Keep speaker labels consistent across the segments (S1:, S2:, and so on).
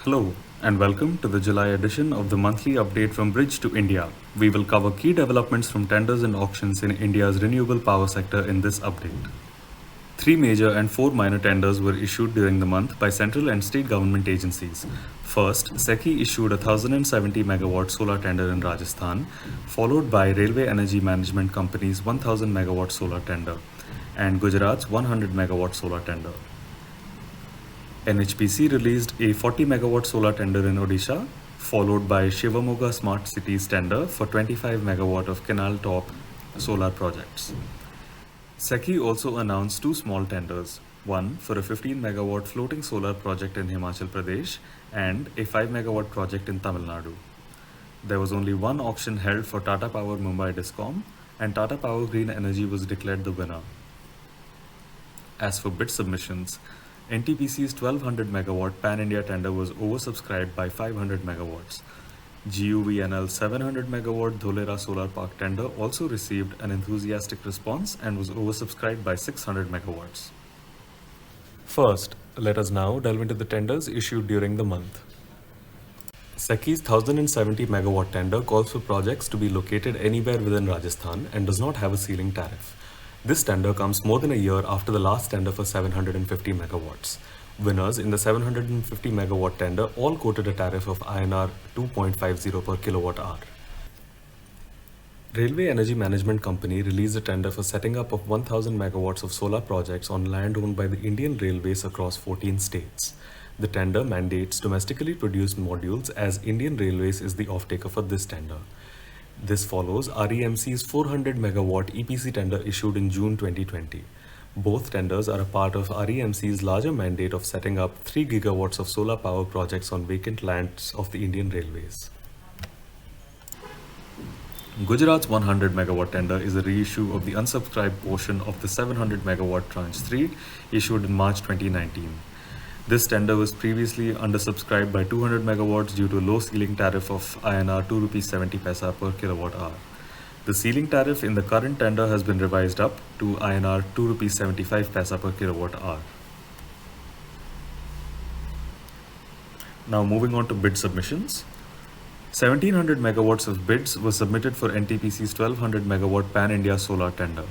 S1: Hello, and welcome to the July edition of the monthly update from Bridge to India. We will cover key developments from tenders and auctions in India's renewable power sector in this update. Three major and four minor tenders were issued during the month by central and state government agencies. First, SECI issued a 1070 megawatt solar tender in Rajasthan, followed by Railway Energy Management Company's 1000 megawatt solar tender, and Gujarat's 100 megawatt solar tender. NHPC released a 40 megawatt solar tender in Odisha, followed by Shivamoga Smart Cities tender for 25 megawatt of canal top solar projects. SECI also announced two small tenders, one for a 15 megawatt floating solar project in Himachal Pradesh and a 5 megawatt project in Tamil Nadu. There was only one auction held for Tata Power Mumbai Discom, and Tata Power Green Energy was declared the winner. As for bid submissions, NTPC's 1200 megawatt pan-India tender was oversubscribed by 500 megawatts. GUVNL's 700 megawatt Dholera Solar Park tender also received an enthusiastic response and was oversubscribed by 600 megawatts. First, let us now delve into the tenders issued during the month. SECI's 1070 megawatt tender calls for projects to be located anywhere within Rajasthan and does not have a ceiling tariff. This tender comes more than a year after the last tender for 750 megawatts. Winners in the 750 megawatt tender all quoted a tariff of INR 2.50 per kilowatt hour. Railway Energy Management Company released a tender for setting up of 1000 megawatts of solar projects on land owned by the Indian Railways across 14 states. The tender mandates domestically produced modules as Indian Railways is the off-taker for this tender. This follows REMC's 400 megawatt EPC tender issued in June 2020. Both tenders are a part of REMC's larger mandate of setting up 3 gigawatts of solar power projects on vacant lands of the Indian Railways. Gujarat's 100 megawatt tender is a reissue of the unsubscribed portion of the 700 megawatt tranche 3 issued in March 2019. This tender was previously undersubscribed by 200 megawatts due to low ceiling tariff of INR 2 rupees 70 paisa per kilowatt hour. The ceiling tariff in the current tender has been revised up to INR 2 rupees 75 paisa per kilowatt hour. Now moving on to bid submissions. 1700 megawatts of bids were submitted for NTPC's 1200 megawatt pan-India solar tender.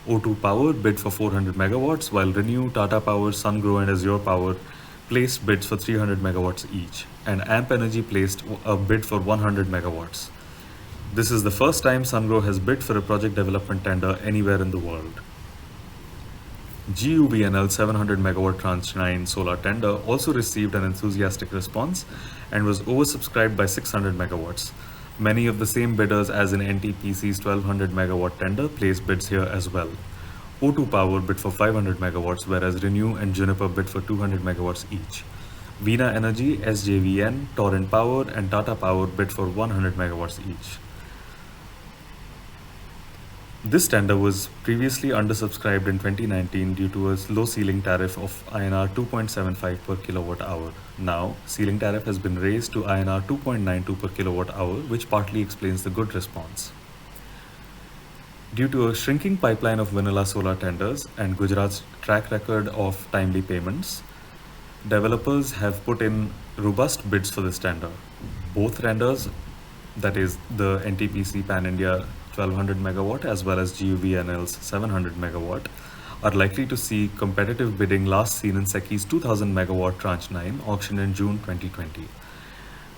S1: O2 Power bid for 400 megawatts, while Renew, Tata Power, SunGrow and Azure Power placed bids for 300 megawatts each, and Amp Energy placed a bid for 100 megawatts. This is the first time SunGrow has bid for a project development tender anywhere in the world. GUVNL 700 megawatt tranche 9 solar tender also received an enthusiastic response and was oversubscribed by 600 megawatts. Many of the same bidders as in NTPC's 1200 megawatt tender placed bids here as well. O2 Power bid for 500 megawatts, whereas Renew and Juniper bid for 200 megawatts each. Veena Energy, SJVN, Torrent Power and Tata Power bid for 100 megawatts each. This tender was previously undersubscribed in 2019 due to a low ceiling tariff of INR 2.75 per kilowatt hour. Now, ceiling tariff has been raised to INR 2.92 per kilowatt hour, which partly explains the good response. Due to a shrinking pipeline of vanilla solar tenders and Gujarat's track record of timely payments, developers have put in robust bids for this tender. Both tenders, that is the NTPC Pan India 1200 megawatt as well as GUVNL's 700 megawatt, are likely to see competitive bidding last seen in SECI's 2000 megawatt tranche 9 auctioned in June 2020.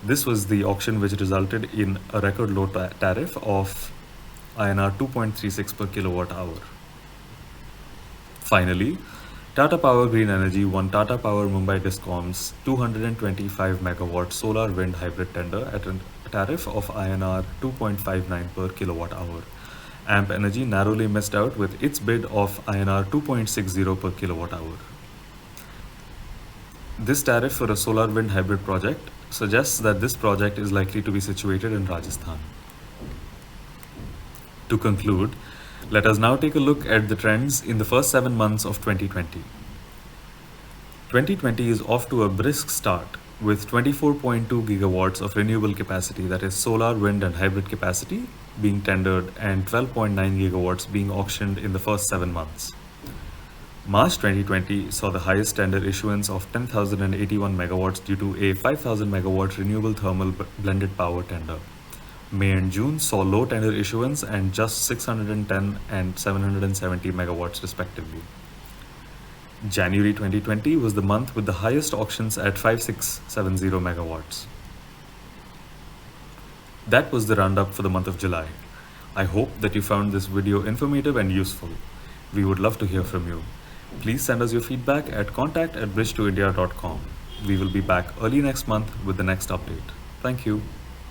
S1: This was the auction which resulted in a record low tariff of INR 2.36 per kilowatt hour. Finally, Tata Power Green Energy won Tata Power Mumbai Discom's 225 megawatt solar wind hybrid tender at a tariff of INR 2.59 per kilowatt hour. Amp Energy narrowly missed out with its bid of INR 2.60 per kilowatt hour. This tariff for a solar wind hybrid project suggests that this project is likely to be situated in Rajasthan. To conclude, let us now take a look at the trends in the first 7 months of 2020. 2020 is off to a brisk start with 24.2 gigawatts of renewable capacity, that is solar, wind and hybrid capacity, being tendered and 12.9 gigawatts being auctioned in the first 7 months. March 2020 saw the highest tender issuance of 10,081 megawatts due to a 5,000 megawatt renewable thermal blended power tender. May and June saw low tender issuance and just 610 and 770 megawatts respectively. January 2020 was the month with the highest auctions at 5670 megawatts. That was the roundup for the month of July. I hope that you found this video informative and useful. We would love to hear from you. Please send us your feedback at contact@bridge2india.com. We will be back early next month with the next update. Thank you.